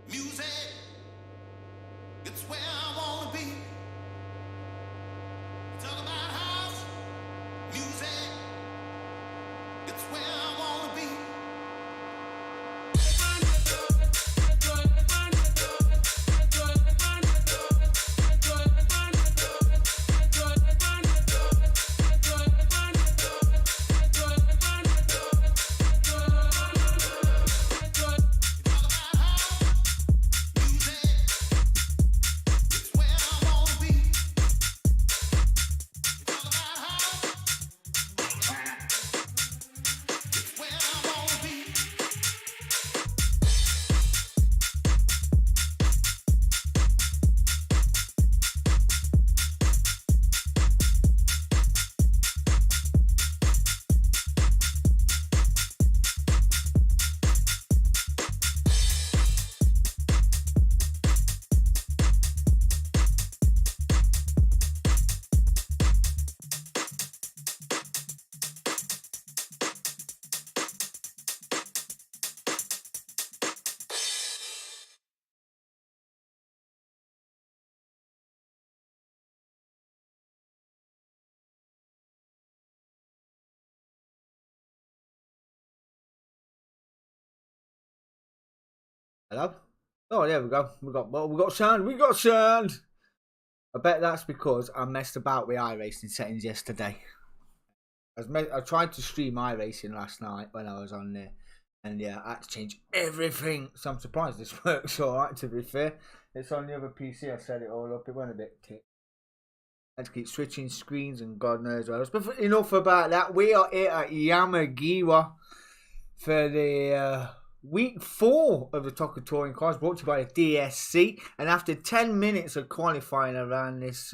Music, it's where I wanna be. Talk about house music, it's where I wanna be. Hello? Oh, there we go. We got sound. I bet that's because I messed about with iRacing settings yesterday. I tried to stream iRacing last night when I was on there, and yeah, I had to change everything. So I'm surprised this works alright, to be fair. It's on the other PC, I set it all up, it went a bit tick. I had to keep switching screens and God knows what else. But enough about that. We are here at YAMAGIWA for the week 4 of the Toca Touring Cars, brought to you by the Dsc. And after 10 minutes of qualifying around this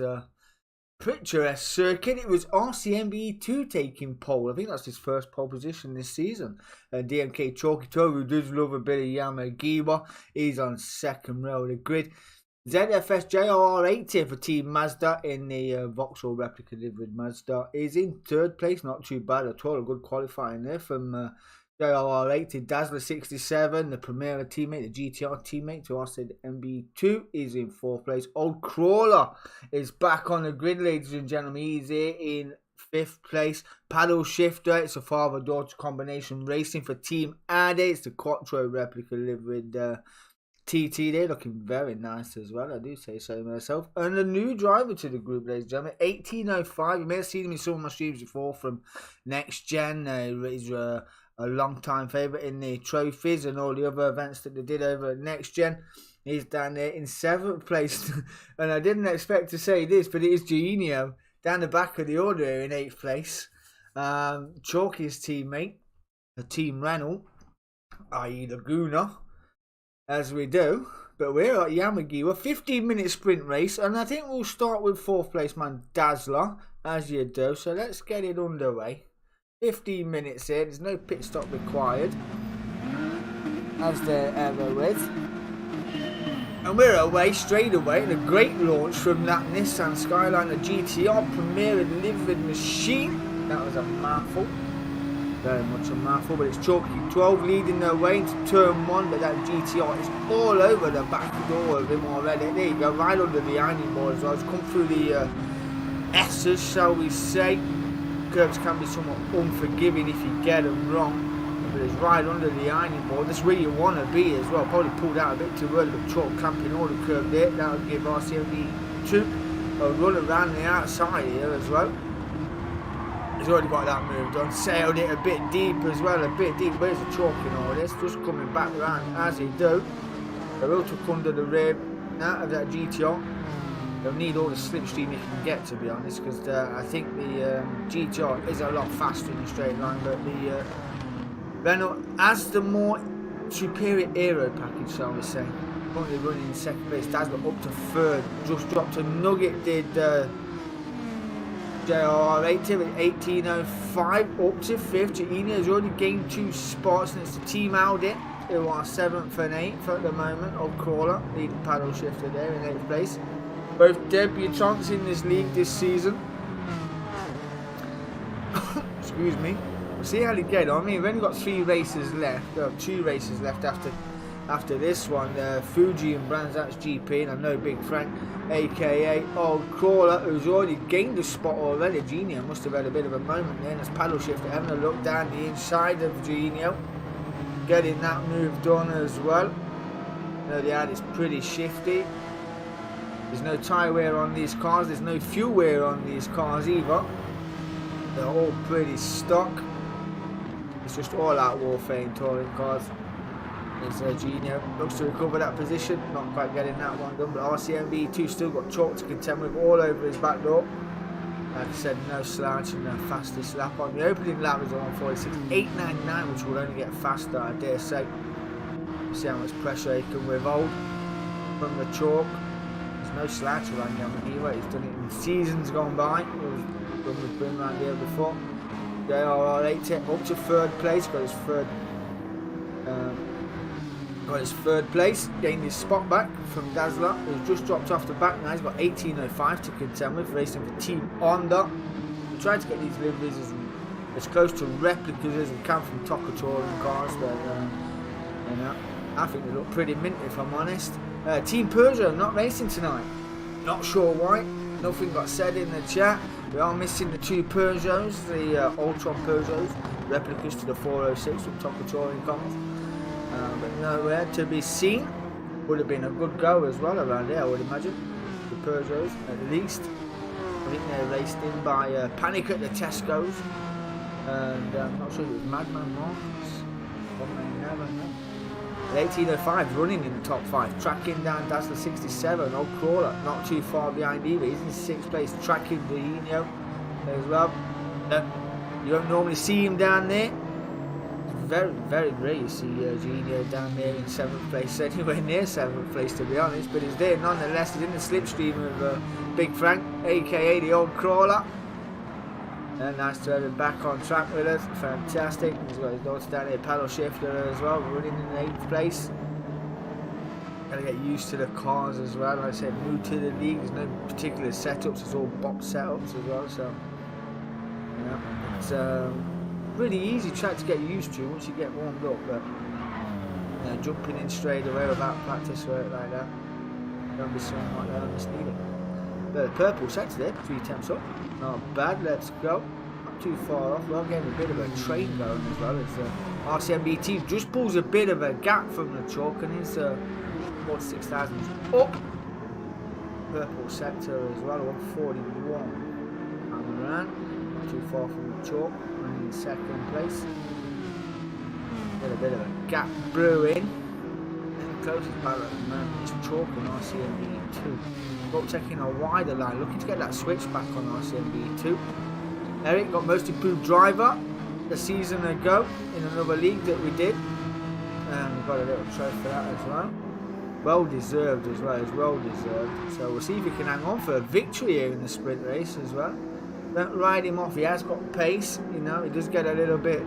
picturesque circuit, it was RCMBE2 taking pole. I think that's his first pole position this season. DMK Toca, who does love a bit of YAMAGIWA, is on second row of the grid. ZFS JRR80 for Team Mazda in the Vauxhall replica livered Mazda is in third place. Not too bad at all. A good qualifying there from JRR80. Dazzler 67, the Primera teammate, the GTR teammate to us at MB2 is in fourth place. Old Crawler is back on the grid, ladies and gentlemen. He's here in fifth place. Paddle Shifter, it's a father-daughter combination racing for Team Ade. It's the Quattro replica livered TT. They're looking very nice as well, I do say so myself. And a new driver to the group, ladies and gentlemen, 1805. You may have seen him in some of my streams before from Next Gen. He's a long time favourite in the trophies and all the other events that they did over at Next Gen. He's down there in 7th place. And I didn't expect to say this, but it is Giovinio down the back of the order here in 8th place. Chalky's teammate, the Team Renault, i.e. Laguna, as we do. But we're at YAMAGIWA, 15-minute sprint race, and I think we'll start with 4th place man Dazzler, as you do. So let's get it underway. 15 minutes here, there's no pit stop required, as there ever is. And we're away straight away, and a great launch from that Nissan Skyliner GTR Primera livered machine. That was a mouthful. Very much a mouthful, but it's Chalky 12 leading their way into turn 1, but that GTR is all over the back door of him already. There you go, right under the ironing board as well. It's come through the S's, shall we say. Curves can be somewhat unforgiving if you get them wrong, but it's right under the ironing board. That's where you want to be as well. Probably pulled out a bit too early, but Chalk clamping all the curve there. That'll give RCMB2 a run around the outside here as well. He's already got that move done. Sailed it a bit deep as well, a bit deep. Where's the Chalk in all this? Just coming back around as he do. They're all took under the rear out of that GTR. They'll need all the slipstream you can get, to be honest, because I think the GTR is a lot faster in the straight line, but the Renault has the more superior aero package, shall we say. Currently running in second place. Dazzler up to third, just dropped a nugget, did JRR80 with 1805 up to 5th. Giovinio has already gained 2 spots, and it's the Team Audi who are 7th and 8th at the moment. Old Crawler leading Paddle Shifter there in 8th place. Both debutants in this league this season. Excuse me. We'll see how they get on. I mean, we've only got 3 races left. 2 races left after after this one, Fuji and Brands, that's GP, and I know Big Frank, aka Old Crawler, who's already gained a spot already. Genio must have had a bit of a moment there, and as paddle shifter having a look down the inside of Genio, getting that move done as well. You know, the ad is pretty shifty. There's no tyre wear on these cars, there's no fuel wear on these cars either. They're all pretty stock. It's just all out warfare in touring cars. It's Genio looks to recover that position, not quite getting that one done, but RCMB2 still got chalk to contend with all over his back door. Like I said, no slouch in the fastest lap on. The opening lap was on 146.899, which will only get faster, I dare say. See how much pressure he can withhold from the chalk. There's no slouch around YAMAGIWA. He's done it in seasons gone by. He was done with Boom around here before. JRR8 up to third place, got his third place, gained his spot back from Dazzler, who's just dropped off the back now. He's got 18.05 to contend with, racing for Team Honda. We tried to get these liveries as close to replicas as we can from Toca touring cars, but you know, I think they look pretty mint if I'm honest. Team Peugeot not racing tonight, not sure why, nothing got said in the chat. We are missing the two Peugeots, the Ultron Peugeots, replicas to the 406 from Toca touring cars. But nowhere to be seen. Would have been a good go as well around here, I would imagine. The Peugeots, at least. I think they're raced in by Panic at the Tesco's. And I'm not sure if it was Madman Marcus. Never know. 18.05 running in the top 5. Tracking down Dazzler 67. Old Crawler, not too far behind either. He's in 6th place, tracking Genio as well. You don't normally see him down there. Very, very rare you see Genio down there in 7th place, anywhere near 7th place to be honest, but he's there nonetheless. He's in the slipstream of Big Frank, aka the Old Crawler. And nice to have him back on track with us, fantastic. He's got his daughter down here, paddle shifter as well, running in 8th place. Gotta get used to the cars as well. Like I said, new to the league, there's no particular setups, it's all box setups as well, so you know, it's really easy track to get used to once you get warmed up, but jumping in straight away without practice work like that, don't be something like that misleading. But the purple sector there, 3 temps up, not bad, let's go. Not too far off, we're getting a bit of a train going as well. It's RCMBT just pulls a bit of a gap from the chalk and is 46,000 up. Purple sector as well, 141 coming around, not too far from the chalk. In 2nd place, get a bit of a gap brewing, and the closest battle at the moment is chalk on RCMB2. But taking a wider line, looking to get that switch back on RCMB2. Eric got most improved driver a season ago in another league that we did, and we got a little trophy for that as well. Well deserved as well, it's well deserved. So we'll see if he can hang on for a victory here in the sprint race as well. Don't ride him off, he has got pace, you know, he does get a little bit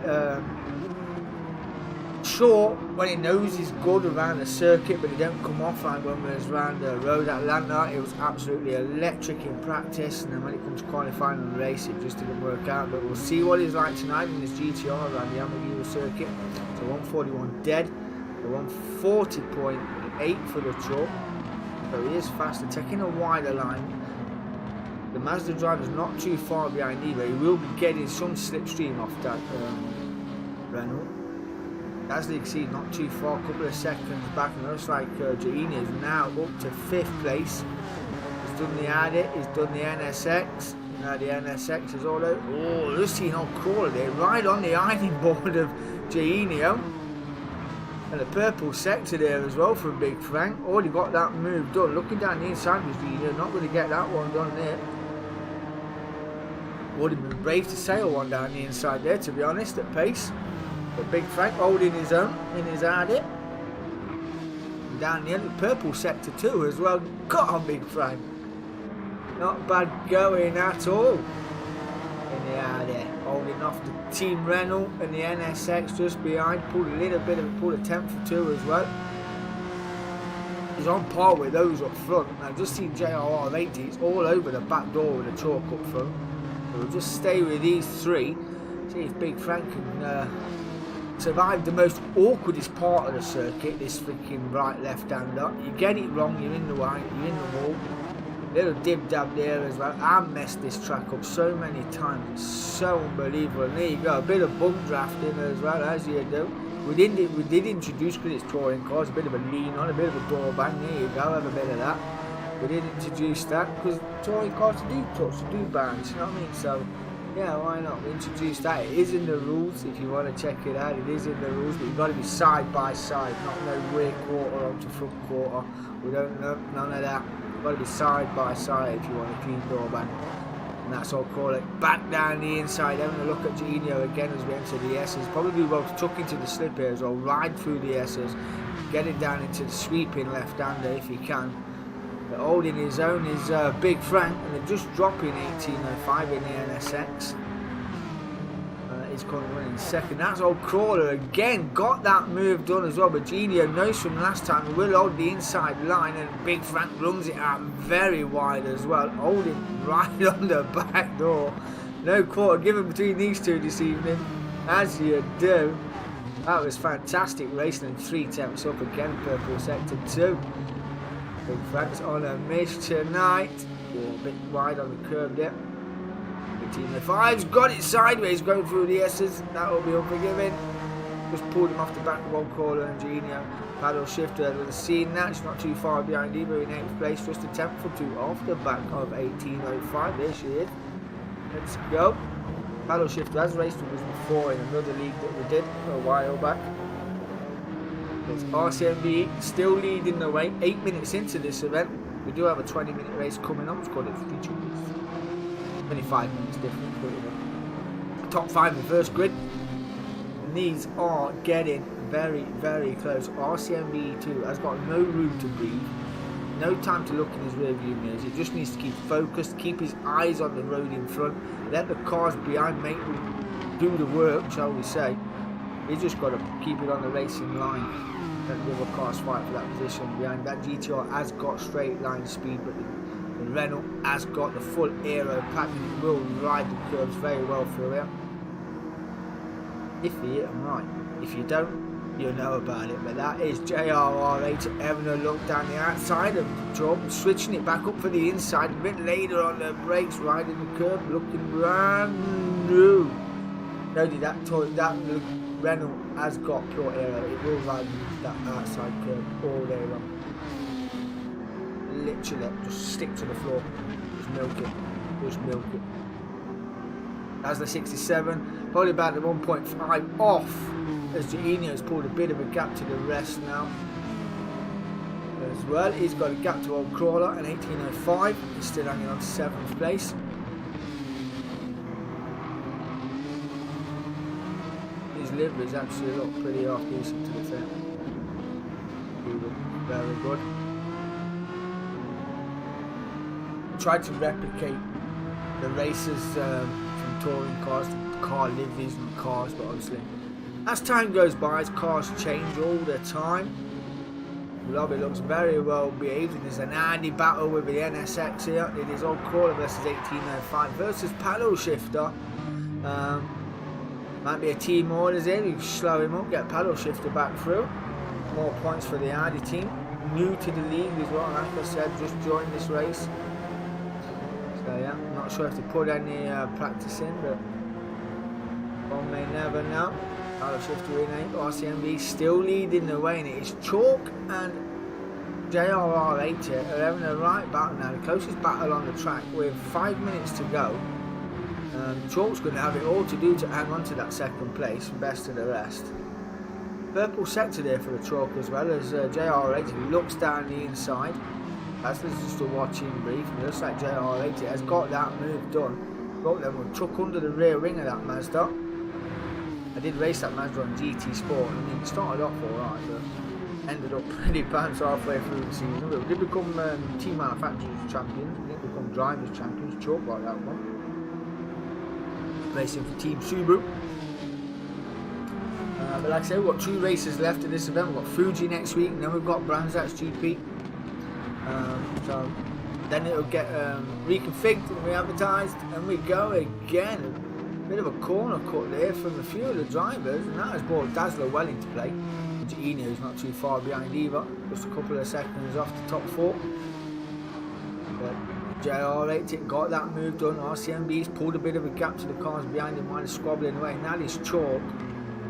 short when he knows he's good around the circuit, but he don't come off like when we was around the road at Atlanta. It was absolutely electric in practice, and then when it comes to qualifying and the race, it just didn't work out. But we'll see what he's like tonight in this GTR around the YAMAGIWA circuit. So 141 dead, the 140.8 for the chalk. So he is faster, taking a wider line. The Mazda driver's not too far behind either. He will be getting some slipstream off that Renault. As they see, not too far, a couple of seconds back, and it looks like Genio is now up to 5th place. He's done the Adit, he's done the NSX. Now the NSX is all out. Oh, let's see an Old Crawler there, right on the ironing board of Genio. And the purple sector there as well from Big Frank. Already got that move done. Looking down the inside of Genio, not going to get that one done there. Would have been brave to sail one down the inside there, to be honest, at pace. But Big Frank holding his own in his Adit. Down the end, purple sector too as well. Got on Big Frank. Not bad going at all. In the Adit, holding off the Team Renault and the NSX just behind. Pulled a little bit of it, pulled a 10th for 2 as well. He's on par with those up front. I've just seen JRR80. It's all over the back door with the chalk up front. We'll just stay with these 3, see if Big Frank can survived the most awkwardest part of the circuit, this freaking right left-hander. You get it wrong, you're in the way, you're in the wall. Little dib-dab there as well. I messed this track up so many times, it's so unbelievable. And there you go, a bit of bump drafting as well, as you do. We did introduce, because it's touring cars, a bit of a lean on, a bit of a door bang, there you go, have a bit of that. We did introduce that, because touring cars do touch, do bangs, you know what I mean? So, yeah, why not? We introduced that. It is in the rules, if you want to check it out, it is in the rules, but you've got to be side by side, not no rear quarter onto front quarter. We don't know, none of that. You've got to be side by side if you want a clean door bang. And that's all call it. Back down the inside, having a look at Genio again as we enter the S's. Probably well to tuck into the slip here as well, ride through the S's, get it down into the sweeping left-hander if he can. But holding his own is Big Frank, and they're just dropping 18.05 in the NSX. He's currently running second. That's old Crawler again, got that move done as well, but Genio knows from last time he will hold the inside line, and Big Frank runs it out very wide as well, holding right on the back door. No quarter given between these two this evening, as you do. That was fantastic racing, and 3 temps up again, purple sector 2. Big Frank's on a miss tonight. Oh, a bit wide on the curb there. 18.05's got it sideways going through the S's. That will be unforgiving. Just pulled him off the back of one Caller and Genio. Paddle shifter with the scene now. She's not too far behind either in 8th place. Just a tenth or two off the back of 18.05. There she is. Let's go. Paddle shifter has raced with us before in another league that we did a while back. It's RCMB still leading the way. 8 minutes into this event. We do have a 20-minute race coming up. It's called it Feature Race. 25 minutes difference, but you know. Top 5 in the first grid. And these are getting very, very close. RCMB2 has got no room to breathe. No time to look in his rear view mirrors. He just needs to keep focused, keep his eyes on the road in front, let the cars behind make do the work, shall we say. He's just got to keep it on the racing line. Let the other cars fight for that position behind. That GTR has got straight line speed, but the Renault has got the full aero pack and will ride the curves very well through it. If you hit them right. If you don't, you'll know about it. But that is JRR8 having a look down the outside of the job, switching it back up for the inside a bit later on the brakes, riding the curve, looking brand new. Noted that Renault has got pure aero. It will ride that outside curve all day long. Literally, just stick to the floor. Just milk it. Just milk it. That's the 67. Probably about the 1.5 off. As Genio's pulled a bit of a gap to the rest now. As well, he's got a gap to old Crawler and 18.05. He's still hanging on to 7th place. His livery's actually looked pretty half decent to be fair. Very good. Tried to replicate the races from touring cars to car liveries and cars, but obviously as time goes by, as cars change all the time. Lobby looks very well behaved. There's an handy battle with the NSX here. It is old Crawler versus 18.05 versus Paddle Shifter. Might be a team orders in. You slow him up, get Paddle Shifter back through. More points for the Audi team. New to the league as well, like I said, just joined this race. So yeah, I'm not sure if they put any practice in, but one may never know. Paddle Shifter in 8, RCMB still leading the way, and it is Chalk and JRR8 here are having a right battle now, the closest battle on the track with 5 minutes to go. Chalk's going to have it all to do to hang on to that second place, best of the rest. Purple sector there for the Chalk as well, as JR8 looks down the inside. That's just a watching brief, and it looks like JR8 has got that move done. Got them will chuck under the rear wing of that Mazda. I did race that Mazda on GT Sport, and I mean, it started off alright, but ended up pretty bad halfway through the season. But we did become team manufacturers champions, we didn't become drivers champions, Chalk like that one. Racing for Team Subaru. But like I said, we've got 2 races left in this event. We've got Fuji next week, and then we've got Brands Hatch GP. So then it'll get reconfigured and re-advertised, and we go again. Bit of a corner cut there from a few of the drivers, and that has brought Dazzler well into play. Enio's not too far behind either, just a couple of seconds off the top four. But JR8 got that move done. RCMB's pulled a bit of a gap to the cars behind him while he's squabbling away. Now there's chalk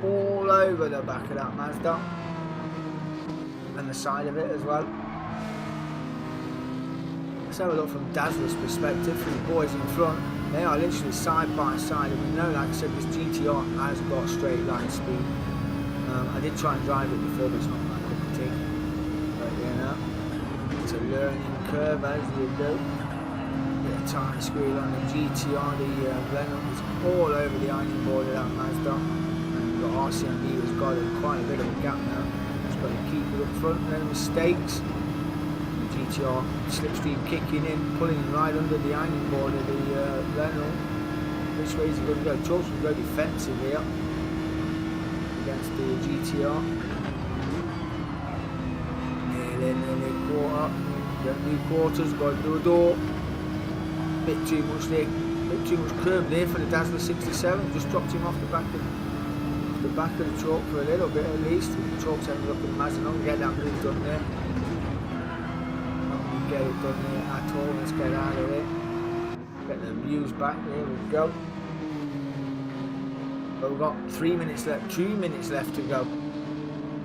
all over the back of that Mazda and the side of it as well. Let's have a look from Dazzler's perspective, from the boys in front. They are literally side by side, and we know, like I said, this GTR has got straight line speed. I did try and drive it before, but it's not my cup of tea. But you know, it's a learning curve as you do. Bit of time squeal on the GTR. The Renault is all over the ironing board of that Mazda, and we've got RCMB who's got quite a bit of a gap now. Just got to keep it up front, no mistakes. GTR slipstream kicking in, pulling right under the ironing board of the Renault. Which way is he going to go? Chalk's going to go defensive here against the GTR. Nearly caught up. Don't do quarters, got to do a door. Bit too much there, bit too much curve there for the Dazzler 67. Just dropped him off the back of the chalk for a little bit at least. The chalk's having a look at the Mazda, not get that move done there. Get it done there at all. Let's get out of there. Get the views back. There we go. But we've got 3 minutes left, 2 minutes left to go.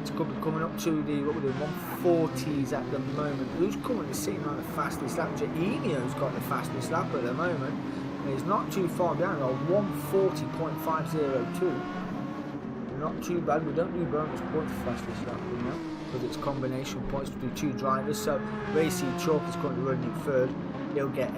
It's going to be coming up to the, what we're doing, 140s at the moment. Who's currently sitting on the fastest lap? Enio's got the fastest lap at the moment. And he's not too far behind, 140.502. Not too bad. We don't do bonus points for fastest lap, you know, because it's combination points to do two drivers. So Racy Chalk is currently running in third. He'll get 8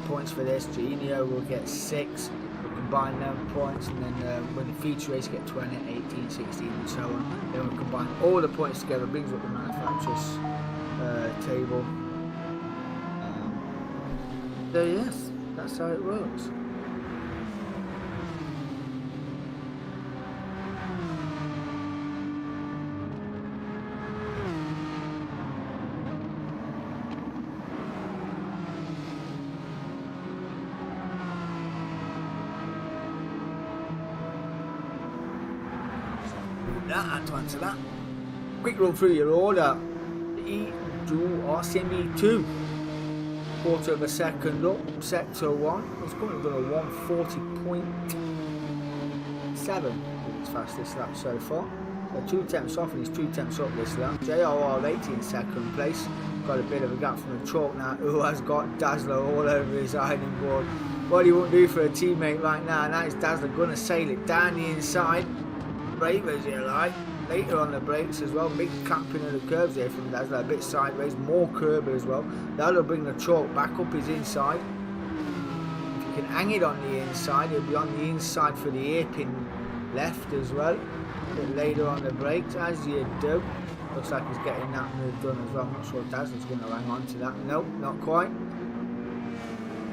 points for this. Enio will get 6. We'll combine 11 points, and then when the feature race get 20, 18, 16, and so on. Then we'll combine all the points together, brings up the manufacturer's table. So yes, that's how it works. That to answer that. Quick run through your order. RCMB 2, quarter of a second up. Sector 1 it's currently done a 140.7. It's fastest lap so far. 2 tenths off, and he's 2 tenths up this lap. JRR80 in second place. Got a bit of a gap from the chalk now, who has got Dazzler all over his ironing board. What he won't do for a teammate right now, and that is Dazzler gonna sail it down the inside. Brave as you like. Later on the brakes as well. Big clamping of the curves there from Dazzler. A bit sideways. More curb as well. That'll bring the chalk back up his inside. If you can hang it on the inside, it'll be on the inside for the hairpin left as well. A bit later on the brakes, as you do. Looks like he's getting that move done as well. I'm not sure if Dazzler's going to hang on to that. Nope, not quite.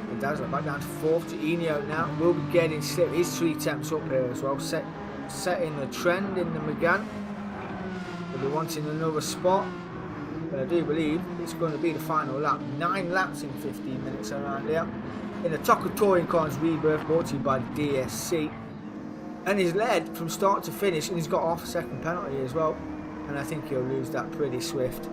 The Dazzler back down to 4th. Enio now will be getting slip. He's 3 tenths up here as well. Setting the trend in the McGann. We'll be wanting another spot, but I do believe it's going to be the final lap. 9 laps in 15 minutes around here. In the Toca Touring Cars Rebirth, brought to you by DSC. And he's led from start to finish, and he's got half a second penalty as well. And I think he'll lose that pretty swift.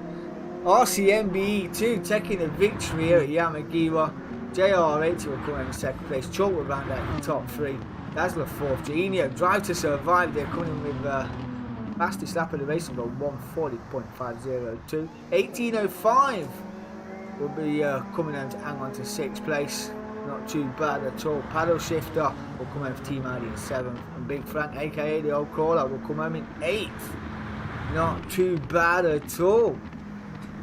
RCMBE2 taking the victory here at YAMAGIWA. JR80 will come in second place. Chalk will round out the top 3. Dazzler 4th. Enio Drive to Survive. They're coming in with fastest lap of the race, about 140.502. 18:05 will be coming out to hang on to 6th place. Not too bad at all. Paddle Shifter will come out for Team ID in 7th. And Big Frank, aka the old caller, will come home in 8th. Not too bad at all.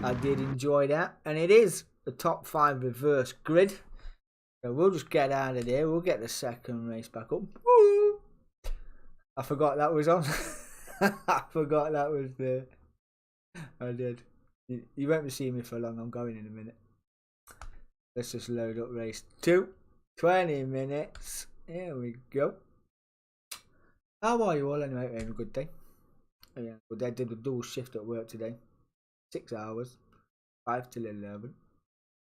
I did enjoy that. And it is the top 5 reverse grid. So we'll just get out of there. We'll get the second race back up. Woo! I forgot that was on. I forgot that was there. I did. You won't be seeing me for long. I'm going in a minute. Let's just load up race 2. 20 minutes. Here we go. How are you all anyway? Having a good day? Yeah, good day. Did a dual shift at work today. 6 hours. 5 till 11.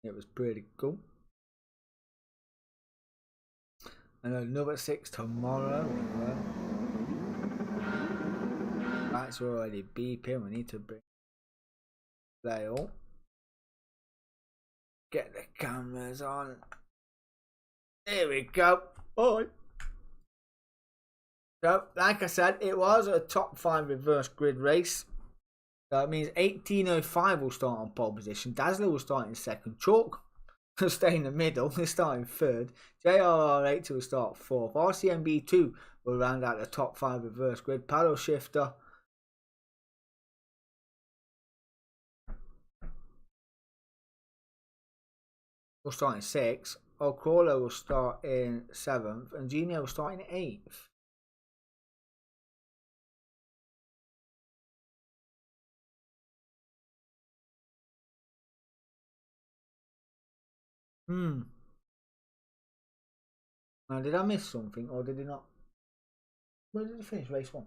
It was pretty cool. And another 6 tomorrow. Lights are already beeping. We need to bring play all. Get the cameras on. Here we go. Bye. So, like I said, it was a top 5 reverse grid race. So it means 1805 will start on pole position. Dazzler will start in second. Chalk will stay in the middle. They're starting third. JRR80 will start fourth. RCMB2 will round out the top 5 reverse grid. Paddle shifter. Will start in 6th. O'Crawler will start in 7th. And Gino will start in 8th. Now, did I miss something or did he not? Where did he finish race 1?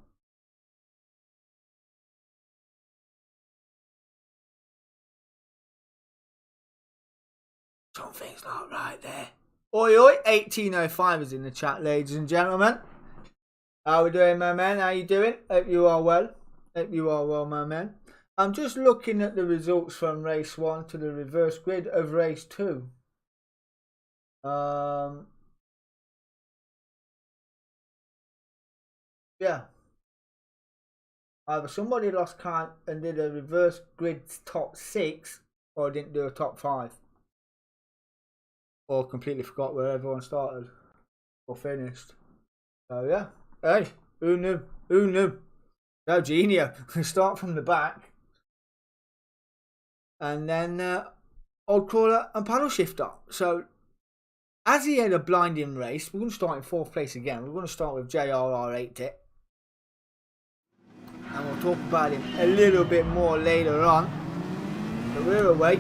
Something's not right there. Oi oi, 1805 is in the chat, ladies and gentlemen. How we doing, my man? How you doing? Hope you are well. Hope you are well, my man. I'm just looking at the results from race 1 to the reverse grid of race 2. Yeah. Either somebody lost count and did a reverse grid top 6 or didn't do a top 5. Or completely forgot where everyone started or finished. So yeah. Hey, who knew? Who knew? No, Genio. Start from the back. And then Old Crawler and Paddle Shifter. So as he had a blinding race, we're going to start in 4th place again. We're going to start with JRR80. And we'll talk about him a little bit more later on. But we're away.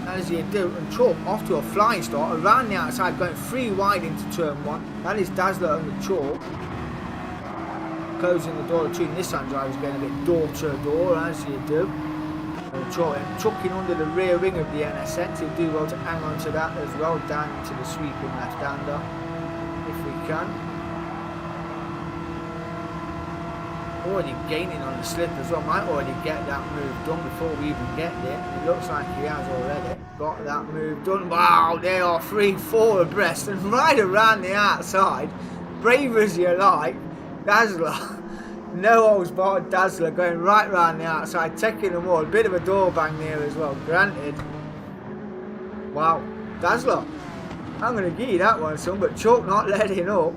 As you do, and Chalk off to a flying start around the outside, going 3 wide into turn 1. That is Dazzler and the Chalk. Closing the door, the two Nissan drivers getting a bit door to door, as you do. And Chalk chucking under the rear wing of the NSX. He'll do well to hang on to that as well, down into the sweeping left-hander, if we can. Already gaining on the slip as well. Might already get that move done before we even get there. It looks like he has already got that move done. Wow, they are 3-4 abreast and right around the outside. Brave as you like, Dazzler. No holds barred Dazzler going right round the outside, taking them all. A bit of a door bang there as well, granted. Wow, Dazzler. I'm going to give you that one, son, but Chalk not letting up.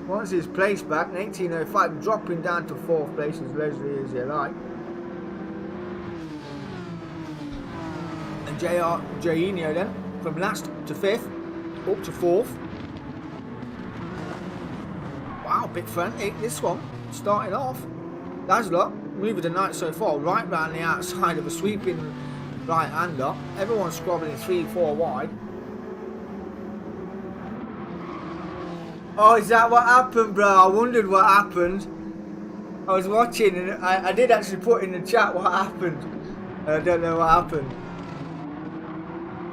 Wants his place back in 1805, dropping down to 4th place as Leslie as you like. And Jainio then, from last to 5th, up to 4th. Wow, bit frantic this one, starting off. Dazzler, moving the night so far, right round the outside of a sweeping right-hander. Everyone's squabbling 3-4 wide. Oh, is that what happened, bro? I wondered what happened. I was watching and I did actually put in the chat what happened. I don't know what happened.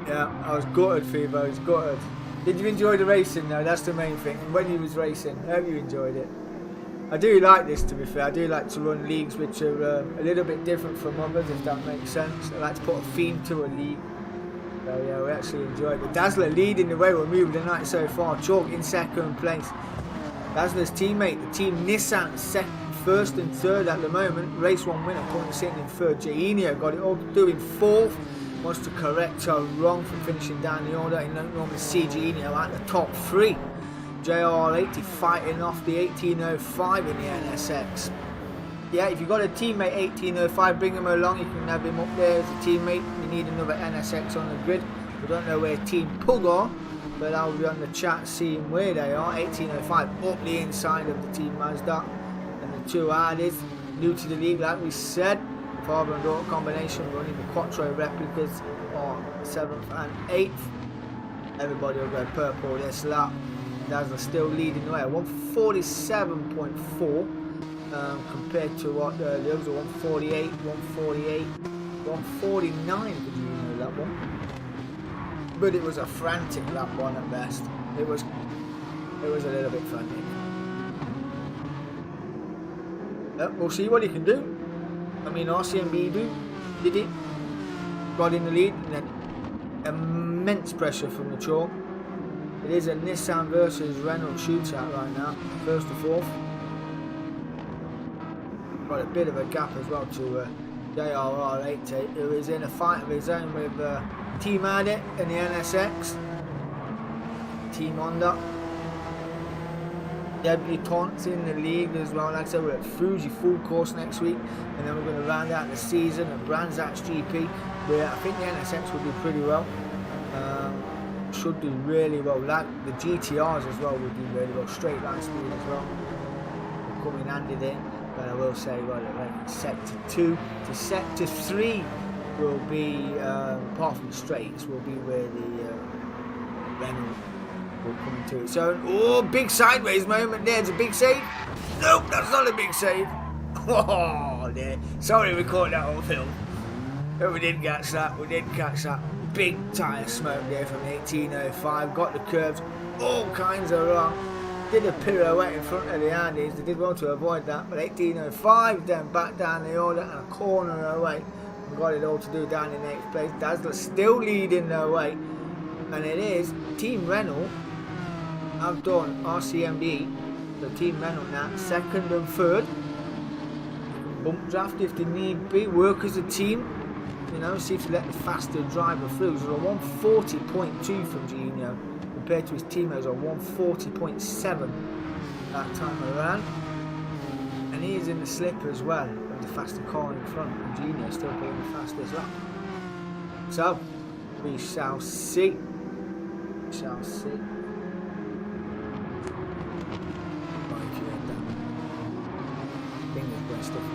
Yeah, I was gutted, Fevo. I was gutted. Did you enjoy the racing though? That's the main thing. When you was racing, I hope you enjoyed it. I do like this, to be fair. I do like to run leagues which are a little bit different from others, if that makes sense. I like to put a theme to a league. So yeah, we actually enjoyed it. Dazzler leading the way. We're moving the night so far. Chalk in 2nd place. Dazzler's teammate, the team Nissan, 1st and 3rd at the moment. Race 1 winner, currently sitting in 3rd. Jainio got it all to do in 4th. Wants to correct her wrong from finishing down the order. You don't normally see Jainio at the top 3. JR80 fighting off the 1805 in the NSX. Yeah, if you've got a teammate 1805, bring him along. You can have him up there as a teammate. You need another NSX on the grid. We don't know where Team Pug are, but I'll be on the chat seeing where they are. 1805 up the inside of the Team Mazda. And the two Audis, new to the league, like we said. Father and daughter combination running the Quattro replicas on 7th and 8th. Everybody will go purple this lap. Dazzler still leading the way at 147.4. Compared to what the others are 148, 148, 149 for Junior that one. But it was a frantic lap one at best. It was a little bit frantic. We'll see what he can do. I mean, RCMB did it, got in the lead, and then immense pressure from the chalk. It is a Nissan versus Renault shootout right now, first to fourth. Got a bit of a gap as well to JRR88, who is in a fight of his own with Team Adit and the NSX, Team Honda. Debutants in the league as well. Like I said, we're at Fuji full course next week, and then we're going to round out the season at Brands Hatch GP, where I think the NSX will do pretty well. Should do really well. Like the GTRs as well will do really well. Straight line speed as well will come in handy there. But I will say, right, sector 2 to sector 3 will be, apart from the straights, will be where the Renault will come into its own. Oh, big sideways moment there. It's a big save. Nope, that's not a big save. Oh, there. Sorry we caught that on film. But we did catch that. We did catch that. Big tyre smoke there from 1805. Got the curves all kinds of wrong. Did a pirouette in front of the Andes. They did well to avoid that. But 1805 then back down the order and a corner away. And got it all to do down in 8th place. Dazzler still leading their way. And it is Team Renault have done RCMB. So Team Renault now 2nd and 3rd. Bump draft if they need be. Work as a team. You know, see if you let the faster driver through. So a 140.2 from Gino compared to his teammates on 140.7 that time around. And he is in the slip as well with the faster car in front, and Gino still being the fastest lap. So we shall see. We shall see. Right, you head down. Fingers pressed up.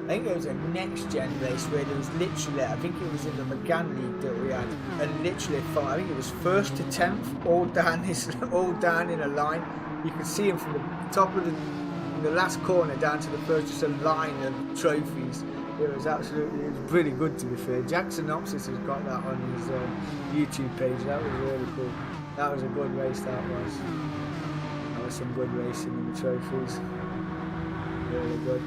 I think it was a next gen race where there was literally, I think it was in the McGann League that we had, and literally I think it was 1st to 10th, all down in a line. You could see him from the top of the last corner down to the first, just a line of trophies. It was really good, to be fair. Jackson Opsis has got that on his YouTube page. That was really cool. That was a good race, that was. That was some good racing in the trophies. Really good.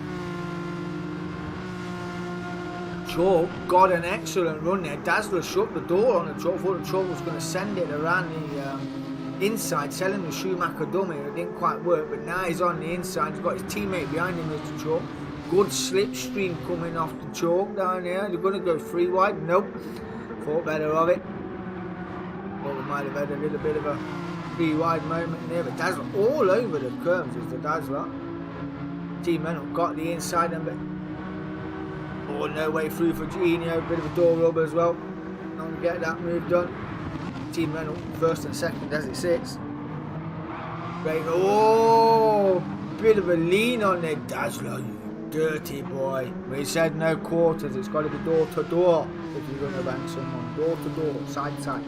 Chalk got an excellent run there. Dazzler shut the door on the Chalk. Thought the Chalk was going to send it around the inside, selling the Schumacher dummy. It didn't quite work, but now he's on the inside. He's got his teammate behind him as the Chalk. Good slipstream coming off the Chalk down there. They're going to go 3 wide. Nope. Thought better of it. Thought we might have had a little bit of a 3 wide moment there, but Dazzler all over the curves is the Dazzler. Team Renault got the inside and oh, no way through for Gino, bit of a door rubber as well. Not going to get that move done. Team Renault 1st and 2nd as it sits. Great, oh, bit of a lean on there, Dazzler, you dirty boy. We said no quarters, it's got to be door to door if you're going to bang someone. Door to door, side to side.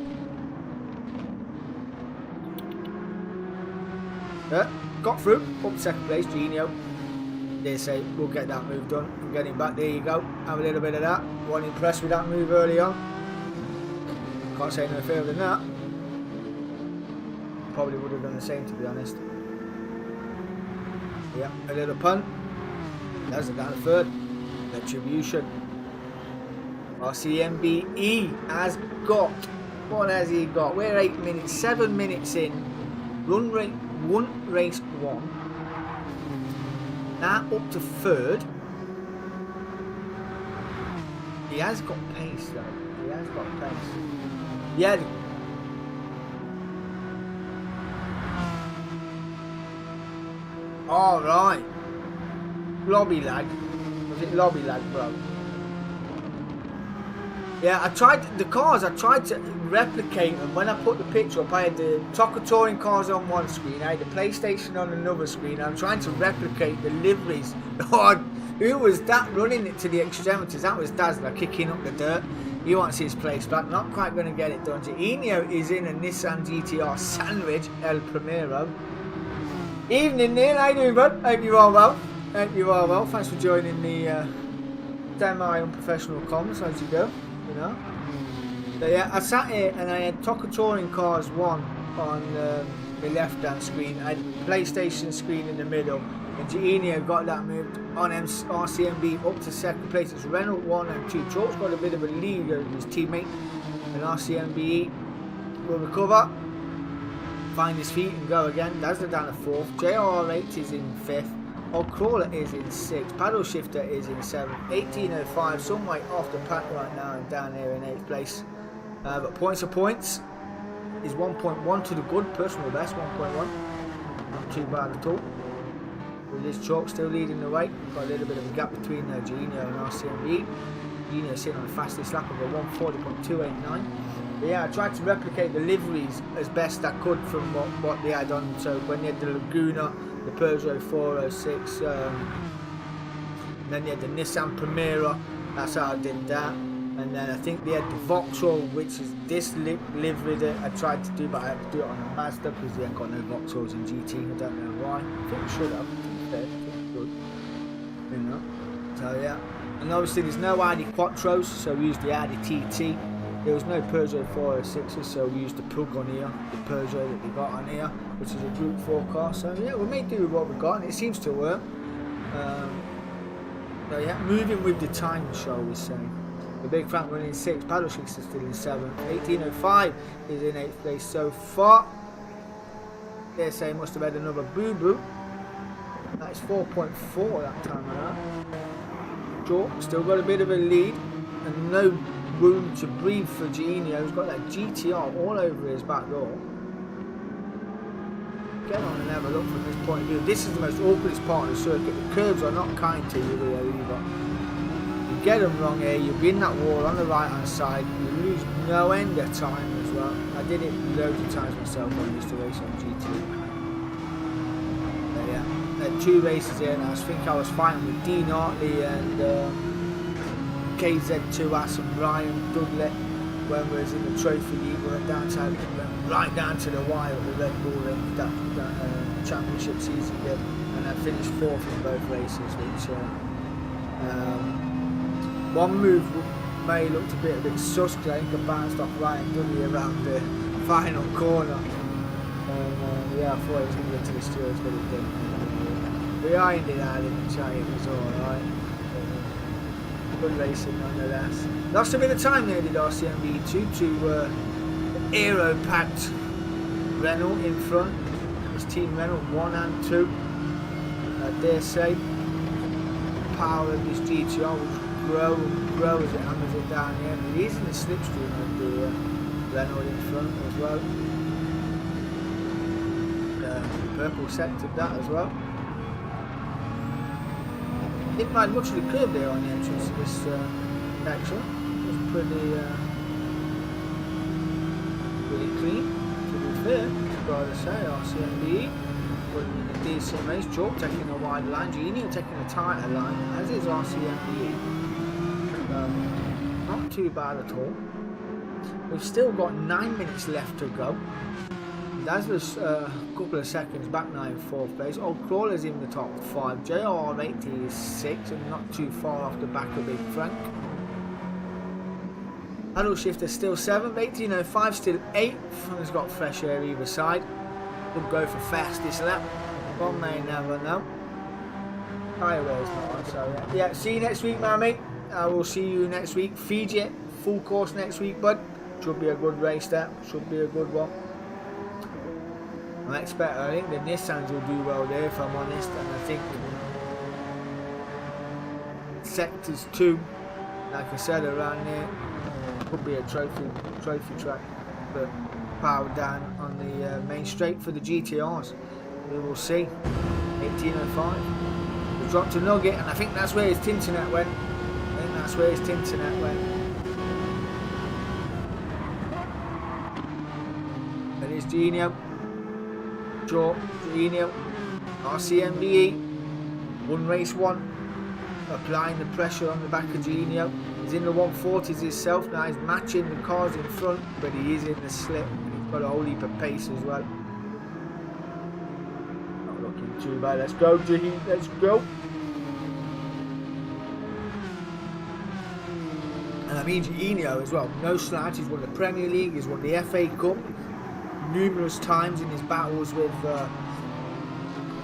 Got through, up 2nd place, Gino. They say we'll get that move done and get him back. There you go. Have a little bit of that. Wasn't impressed with that move early on. Can't say no further than that. Probably would have done the same, to be honest. Yeah, a little punt. That's it down the 3rd. Retribution. RCMBE has got. What has he got? We're 8 minutes, 7 minutes in. Run rate 1, race 1. Now up to 3rd. He has got pace though. He has got pace. Yeah. Alright. Lobby lag. Was it lobby lag, bro? Yeah, I tried to replicate them. When I put the picture up, I had the Toca touring cars on one screen, I had the PlayStation on another screen. I'm trying to replicate the liveries. Oh, who was that running it to the extremities? That was Dazzler kicking up the dirt. He wants his place back. Not quite going to get it done. Enio is in a Nissan GTR Sandwich El Primero. Evening, Neil. How you doing, bud? Hope you are well. Hope you are well. Thanks for joining the semi-unprofessional comms as you go, you know. But yeah, I sat here and I had Toca Touring Cars 1 on the left-hand screen. I had PlayStation screen in the middle. And Giovinazzo got that moved on RCMB up to second place. It's Renault 1 and 2. George got a bit of a lead over his teammate. And RCMB will recover, find his feet and go again. Dazzler down to 4th. JR8 is in 5th. Old Crawler is in 6th. Paddle Shifter is in 7th. 1805, some way off the pack right now and down here in 8th place. But points are points. Is 1.1 to the good, personal best 1.1. Not too bad at all. With this Chalk still leading the way. Got a little bit of a gap between Giovinazzo and RCMB. Giovinazzo sitting on the fastest lap of a 140.289. But yeah, I tried to replicate the liveries as best I could from what they had on. So when they had the Laguna, the Peugeot 406, then they had the Nissan Primera, that's how I did that. And then I think they had the Vauxhall, which is this livery that I tried to do, but I had to do it on a Mazda because they ain't got no Vauxhalls in GT. I don't know why. I think we should have. Good. You know. So yeah. And obviously there's no Audi Quattros, so we used the Audi TT. There was no Peugeot 406s, so we used the plug on here, the Peugeot that we got on here, which is a Group 4 car. So yeah, we made do with what we got, and it seems to work. So yeah, moving with the time, shall we say. The Big Frank running in 6th, Paddle Shifter is still in 7th. 1805 is in 8th place so far. Dare say must have had another boo-boo. That's 4.4 that time around. George still got a bit of a lead and no room to breathe for Giovinazzo. He's got that GTR all over his back door. Get on and have a look from this point of view. This is the most awkwardest part of the circuit. The curves are not kind to you here either. You get them wrong here, you'll be in that wall on the right hand side, you lose no end of time as well. I did it loads of times myself when I used to race on GT. But yeah, I had 2 races here and I think I was fighting with Dean Hartley and KZ2 Ass and Brian Dudley when we was in the trophy league. We went right down to the wire at the Red Bull Ring, that championship season game, and I finished 4th in both races, which one move may look a bit sus because I think I bounced off Ryan Dudley around the final corner. And yeah, I thought it was going to get to the stewards, but it didn't. Behind it, I didn't say it was alright. Good racing nonetheless. Lost a bit of time there, did RCMB2 to aero-packed Renault in front. It's Team Renault 1 and 2. I dare say the power of this GTR will grow and grow as it hammers it down here. And it is in the slipstream of the Renault in front as well. The purple sectored that as well. Didn't mind much of the curb there on the entrance to this section. It was pretty clean, to be fair. Gotta say, RCMB putting in a decent race. Chalk taking a wide line, Giovinazzo taking a tighter line, as is RCMB. Not too bad at all. We've still got 9 minutes left to go. Dazzler's a couple of seconds back now in 4th place. Old Crawler's in the top 5. JR80 is 6th and not too far off the back of Big Frank. Paddle Shifter still 7th. 1805 still 8th and has got fresh air either side. Could go for fastest lap. One may never know. Highway's not on, so yeah. See you next week, my mate. I will see you next week. Fiji, full course next week, bud. Should be a good race there. Should be a good one. I think the Nissans will do well there, if I'm honest, and I think sectors 2, like I said, around there could be a trophy track, but powered down on the main straight for the GTRs. We will see. 1805. We dropped a nugget, and I think that's where his Tinternet went. That is Giovinazzo. Giovinazzo, RCMBE, one race 1, applying the pressure on the back of Giovinazzo. He's in the 140s himself now, he's matching the cars in front, but he is in the slip, and he's got a whole heap of pace as well. Not looking too bad. Let's go, Giovinazzo, let's go. And I mean Giovinco as well. No slouch. He's won the Premier League. He's won the FA Cup numerous times in his battles with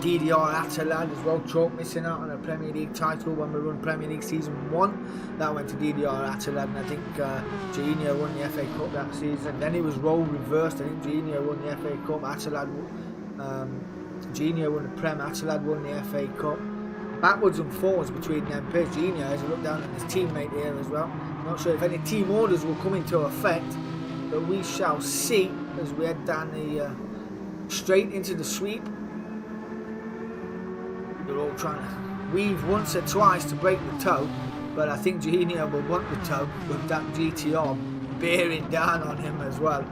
DDR Atalad as well. Chalk missing out on a Premier League title when we won Premier League season 1. That went to DDR Atalad, and I think Giovinco won the FA Cup that season. Then it was role reversed. I think Giovinco won the FA Cup. Giovinco won the Prem. Atalad won the FA Cup. Backwards and forwards between them players. Giovinco has a look down at his teammate here as well. Not sure if any team orders will come into effect, but we shall see as we head down the straight into the sweep. They're all trying to weave once or twice to break the toe, but I think Giovinco will want the toe with that GTR bearing down on him as well.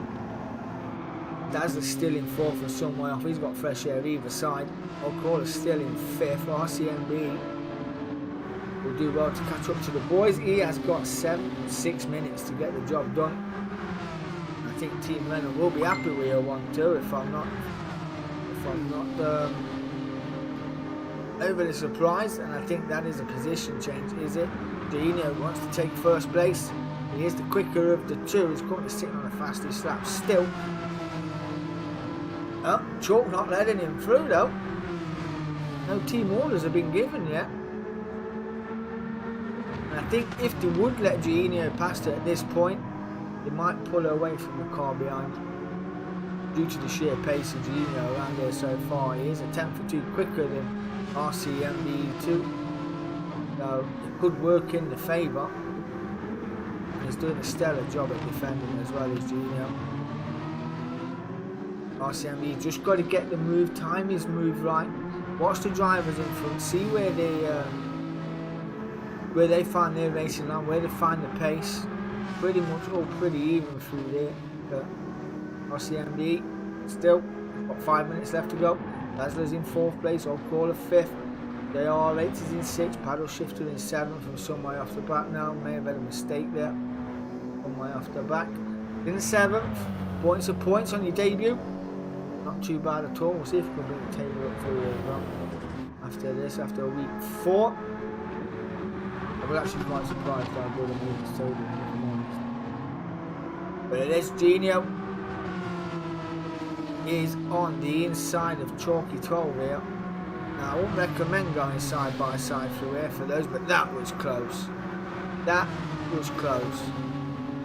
Dazzler's still in 4th and some way off. He's got fresh air either side. O'Crawler's still in 5th. RCMB will do well to catch up to the boys. He has got 6 minutes to get the job done. I think Team Renault will be happy with a 1-2 if I'm not overly surprised, and I think that is a position change, is it? Giovinco wants to take first place. He is the quicker of the two. He's currently sitting on the fastest lap still. Oh, Chalk not letting him through though. No team orders have been given yet. And I think if they would let Giovinco past it at this point, they might pull away from the car behind due to the sheer pace of Giovinco around here so far. He is a tenth or two quicker than RCMB2, so it could work in the favour. And he's doing a stellar job at defending as well as Giovinco. RCMB just got to get the move, time his move right, watch the drivers in front, see where they find their racing line, where they find the pace. Pretty much all pretty even through there, but RCMB still got 5 minutes left to go. Dazzler's in 4th place, O'Crawler 5th, JR8 is in 6th, Paddle Shifter in 7th from some way off the back now. May have had a mistake there, some way off the back. In 7th, points are points on your debut. Not too bad at all. We'll see if we can bring the table up for you as well. After this, after week 4. I was actually quite surprised how good I moved to Toby, if I'm honest. But it is Giovinco. Is on the inside of Chalky 12 here. Now I wouldn't recommend going side by side through here for those, but that was close. That was close.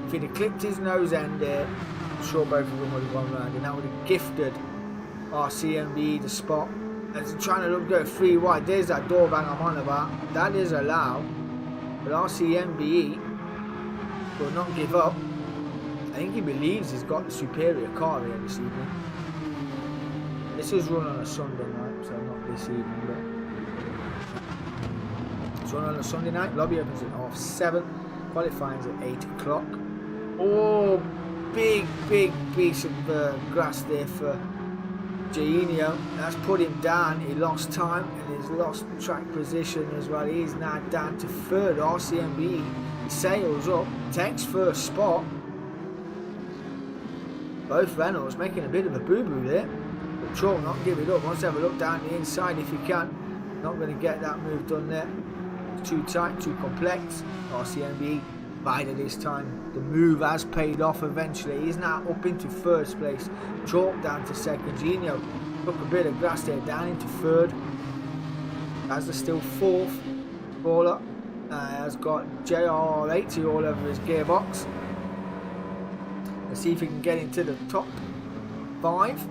If he'd have clipped his nose end there, I'm sure both of them would have gone round, and that would have gifted RCMB the spot. As trying to go 3 wide, there's that door bang I'm on about. That is allowed, but RCMB will not give up. I think he believes he's got the superior car here this evening. This is run on a Sunday night, so not this evening, but it's run on a Sunday night. Lobby opens at 7:30, qualifying's at 8 o'clock. Oh, big piece of grass there for Giovinco. That's put him down. He lost time and he's lost track position as well. He's now down to 3rd. RCMB sails up, takes first spot. Both Reynolds making a bit of a boo-boo there. But Chalk not give it up. Wants to have a look down the inside if he can. Not going to get that move done there. It's too tight, too complex. RCMB wider this time. The move has paid off eventually. He's now up into 1st place. Chalk down to 2nd. Giovinco took a bit of grass there, down into 3rd. Dazzler still 4th. Crawler has got JR80 all over his gearbox. Let's see if he can get into the top 5.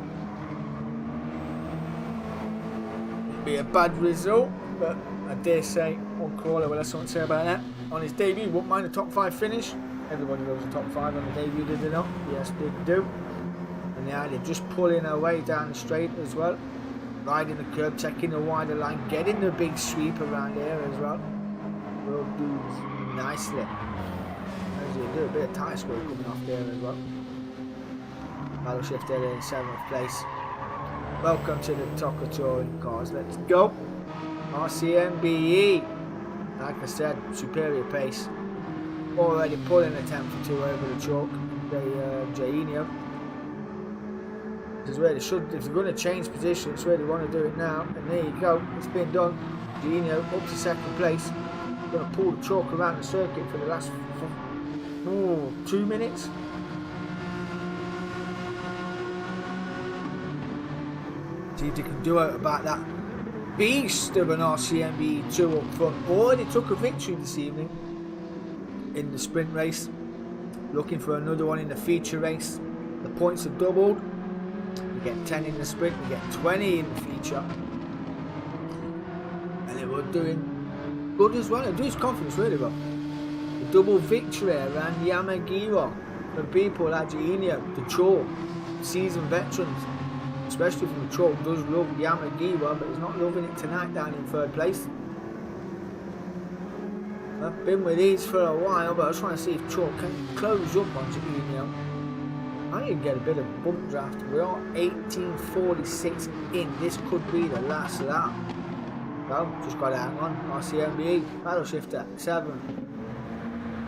It'd be a bad result, but I dare say one Crawler will have something to say about that. On his debut, wouldn't mind a top 5 finish. Everybody loves a top 5 on the debut, did they not? Yes, they do. And now they're just pulling away down the straight as well. Riding the curb, taking the wider line, getting the big sweep around here as well. Will do nicely. As you do a bit of tyre square coming off there as well. Paddle Shifter in 7th place. Welcome to the Toca Touring cars. Let's go. RCMBE. Like I said, superior pace. Already pulling a 10 for 2 over the Chalk. Giovinco. This is where they should, if they're going to change position, it's where they want to do it now. And there you go, it's been done. Giovinco up to 2nd place. Going to pull the Chalk around the circuit for the last Oh, 2 minutes. See if they can do it about that beast of an RCMB2 up front. Already took a victory this evening in the sprint race. Looking for another one in the feature race. The points are doubled. You get 10 in the sprint, you get 20 in the feature. And they were doing good as well. It does confidence really well. The double victory around YAMAGIWA for people like Gino, the Chalk, seasoned veterans. Especially from the Chalk, does love YAMAGIWA, but he's not loving it tonight down in 3rd place. I've been with these for a while, but I was trying to see if Chalk can close up on Gino. I need to get a bit of bump draft. We are 18:46 in. This could be the last lap. Well, just got to hang on. RCMBE, paddle shifter, 7.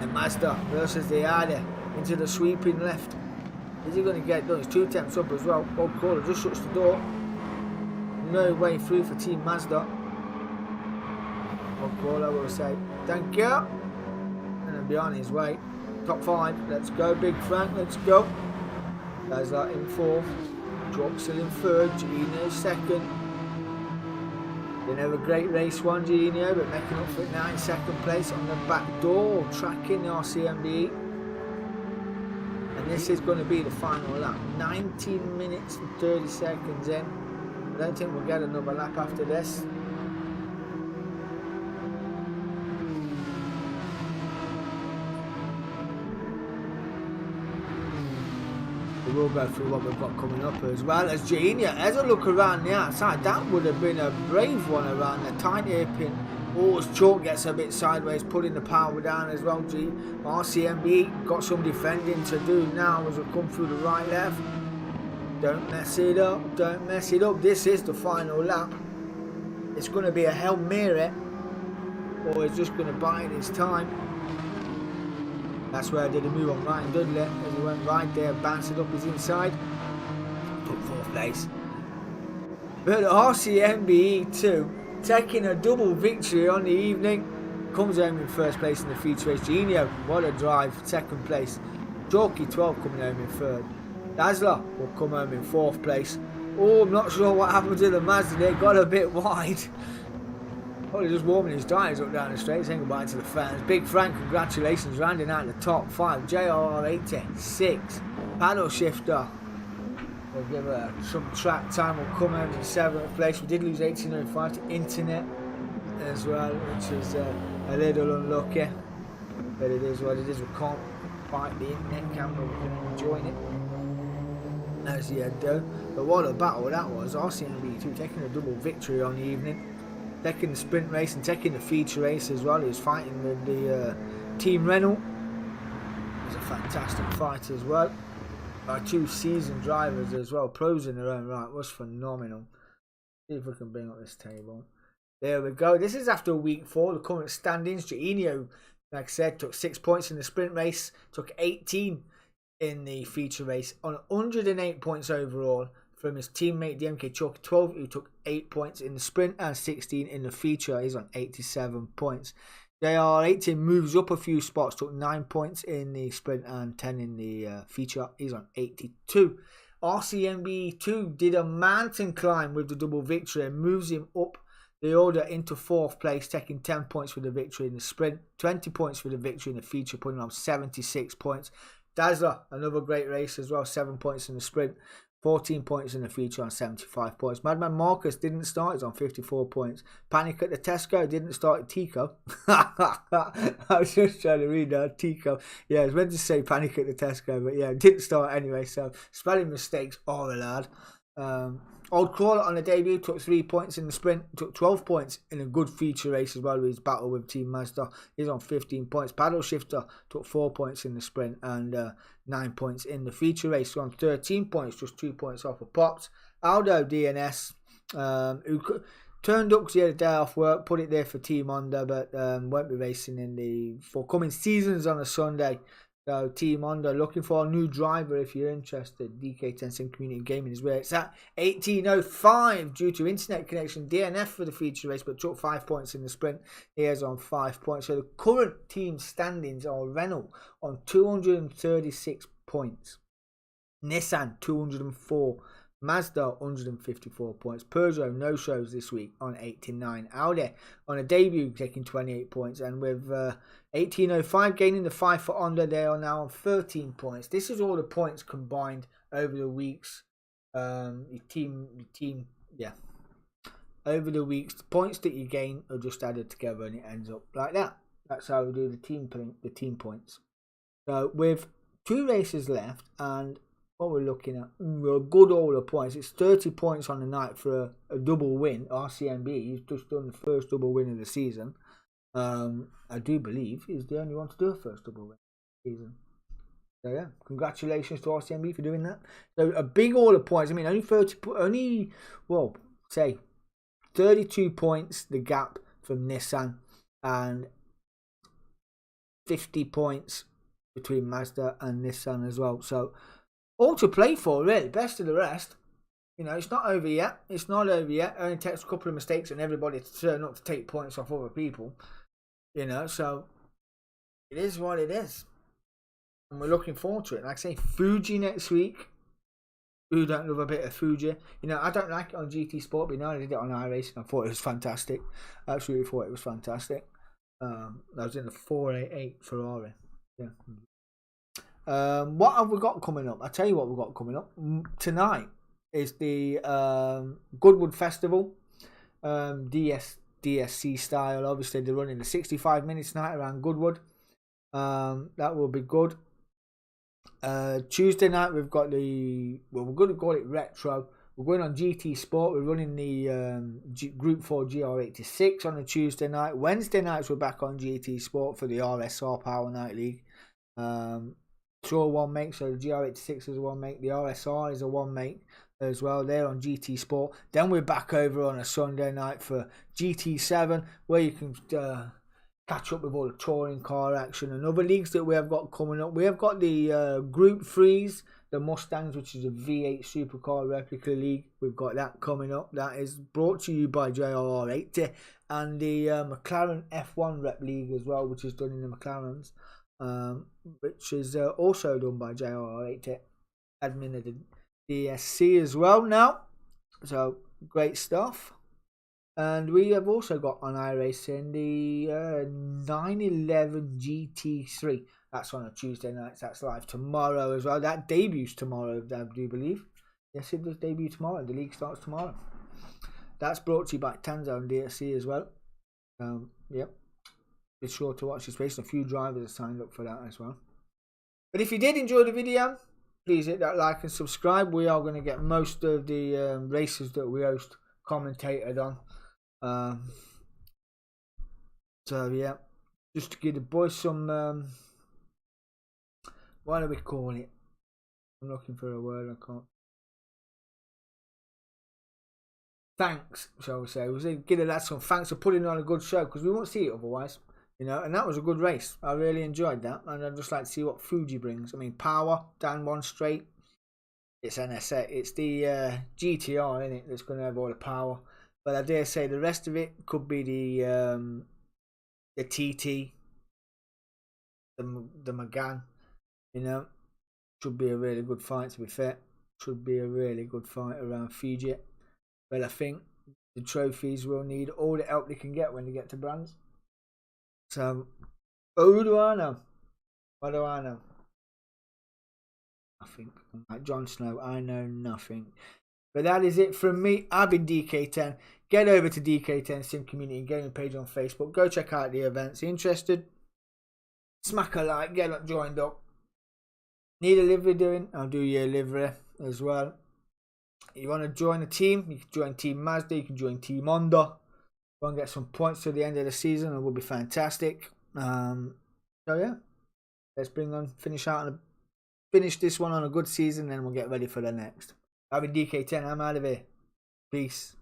And Mazda versus the Adi into the sweeping left. Is he going to get it done? It's 2 attempts up as well. Bob Caller just shuts the door. No way through for Team Mazda. Bob Caller will say, thank you. And then be on his way. Top 5. Let's go, Big Frank. Let's go. There's that in 4th. Droxel in 3rd. Gino 2nd. Didn't have a great race one, Gino, but making up for it now in 2nd place on the back door. Tracking the RCMBE. And this is going to be the final lap. 19 minutes and 30 seconds in. I don't think we'll get another lap after this. We'll go through what we've got coming up as well as Genia. As a look around the outside, that would have been a brave one around the tiny hairpin. As Chalk gets a bit sideways, putting the power down as well. RCMB got some defending to do now as we come through the right left. Don't mess it up, don't mess it up. This is the final lap. It's going to be a Hail Mary, or it's just going to bide his time. That's where I did a move on Ryan Dudley as he went right there, bounced it up his inside. Took 4th place. But RCMBE 2 taking a double victory on the evening. Comes home in 1st place in the feature race. Genio, what a drive, 2nd place. Jorky 12 coming home in 3rd. Dazzler will come home in 4th place. Oh, I'm not sure what happened to the Mazda. They got a bit wide. Probably just warming his tyres up down the straight, saying goodbye to the fans. Big Frank, congratulations, rounding out the top 5. JR 86, paddle shifter. We'll give her some track time. We'll come home in 7th place. We did lose 1805 to internet as well, which is a little unlucky. But it is what it is. We can't fight the internet camera. We can join it as you do. But what a battle that was. RCMB2 taking a double victory on the evening. Taking the sprint race and taking the feature race as well. He was fighting with the Team Renault. It was a fantastic fight as well. By 2 seasoned drivers as well. Pros in their own right. It was phenomenal. See if we can bring up this table. There we go. This is after week 4. The current standings. Gino, like I said, took 6 points in the sprint race. Took 18 in the feature race. On 108 points overall. From his teammate DMK Chalk 12, who took 8 points in the sprint and 16 in the feature. He's on 87 points. JR18 moves up a few spots, took 9 points in the sprint and 10 in the feature. He's on 82. RCMB2 did a mountain climb with the double victory and moves him up the order into 4th place, taking 10 points for the victory in the sprint, 20 points for the victory in the feature, putting on 76 points. Dazzler, another great race as well, 7 points in the sprint. 14 points in the feature on 75 points. Madman Marcus didn't start, he's on 54 points. Panic at the Tesco didn't start at Tico. I was just trying to read that, Tico. Yeah, I was meant to say Panic at the Tesco, but yeah, didn't start anyway, so spelling mistakes are allowed. Old Crawler on the debut took 3 points in the sprint, took 12 points in a good feature race as well with his battle with Team Mazda. He's on 15 points. Paddle Shifter took 4 points in the sprint and 9 points in the feature race. So on 13 points, just 2 points off of Pops. Aldo DNS, who turned up because he had a day off work, put it there for Team Honda, but won't be racing in the forthcoming seasons on a Sunday. So Team Honda looking for a new driver if you're interested. DK10 Sim Community Gaming is where it's at. 18:05 due to internet connection. DNF for the feature race, but took 5 points in the sprint. He is on 5 points. So the current team standings are Renault on 236 points. Nissan 204. Mazda 154 points. Peugeot no shows this week on 89. Audi on a debut taking 28 points, and with 18:05 gaining the 5 for Honda, they are now on 13 points. This is all the points combined over the weeks. Over the weeks, the points that you gain are just added together, and it ends up like that. That's how we do the team points. So with 2 races left, and what we're looking at, a good all of points. It's 30 points on the night for a double win. RCMB, he's just done the first double win of the season. I do believe he's the only one to do a first double win of the season. So yeah, congratulations to RCMB for doing that. So a big all of points. I mean, only 32 points the gap from Nissan, and 50 points between Mazda and Nissan as well. So all to play for, really. Best of the rest. You know, it's not over yet. It's not over yet. It only takes a couple of mistakes and everybody to turn up to take points off other people. You know, so it is what it is. And we're looking forward to it. Like I say, Fuji next week. Who don't love a bit of Fuji? You know, I don't like it on GT Sport, but you know, I did it on iRacing. I thought it was fantastic. I absolutely thought it was fantastic. I was in the 488 Ferrari. Yeah. What have we got coming up? I'll tell you what we've got coming up. Tonight is the Goodwood Festival. DSC style. Obviously, they're running the 65 minutes night around Goodwood. That will be good. Tuesday night, we've got we're going to call it Retro. We're going on GT Sport. We're running the Group 4 GR86 on a Tuesday night. Wednesday nights, we're back on GT Sport for the RSR Power Night League. It's all one make, so the GR86 is a one make, the RSR is a one make as well. They're on GT Sport. Then we're back over on a Sunday night for GT7, where you can catch up with all the touring car action and other leagues that we have got coming up. We have got the Group 3s, the Mustangs, which is a V8 Supercar Replica League. We've got that coming up. That is brought to you by JRR80, and the McLaren F1 Rep League as well, which is done in the McLarens. Which is also done by JR80, admin of the Dsc as well now. So great stuff. And we have also got on iRacing the 911 GT3. That's on a Tuesday night. That's live tomorrow as well. That debuts tomorrow, I do believe. Yes, it does debut tomorrow. The league starts tomorrow. That's brought to you by Tanzo and DSC as well. Yep. Be sure to watch this race. A few drivers have signed up for that as well. But if you did enjoy the video, please hit that like and subscribe. We are going to get most of the races that we host commentated on. So yeah, just to give the boys some what do we call it? I'm looking for a word. I can't. Thanks, shall we say? We'll give it that some thanks for putting on a good show, because we won't see it otherwise. You know, and that was a good race. I really enjoyed that, and I'd just like to see what Fuji brings. I mean, power down one straight. It's NSX. It's the GTR, isn't it? That's going to have all the power. But I dare say the rest of it could be the TT, the Megane. You know, should be a really good fight. To be fair, should be a really good fight around Fuji. But I think the trophies will need all the help they can get when they get to brands. So, who do I know? What do I know? Nothing. Like Jon Snow, I know nothing. But that is it from me. I've been DK10. Get over to DK10 Sim Community and Gaming page on Facebook. Go check out the events. Interested? Smack a like. Get joined up. Need a livery doing? I'll do your livery as well. You want to join a team? You can join Team Mazda. You can join Team Honda. Go and get some points to the end of the season. It will be fantastic. So yeah, let's finish this one on a good season, then we'll get ready for the next. I've been DK10. I'm out of here. Peace.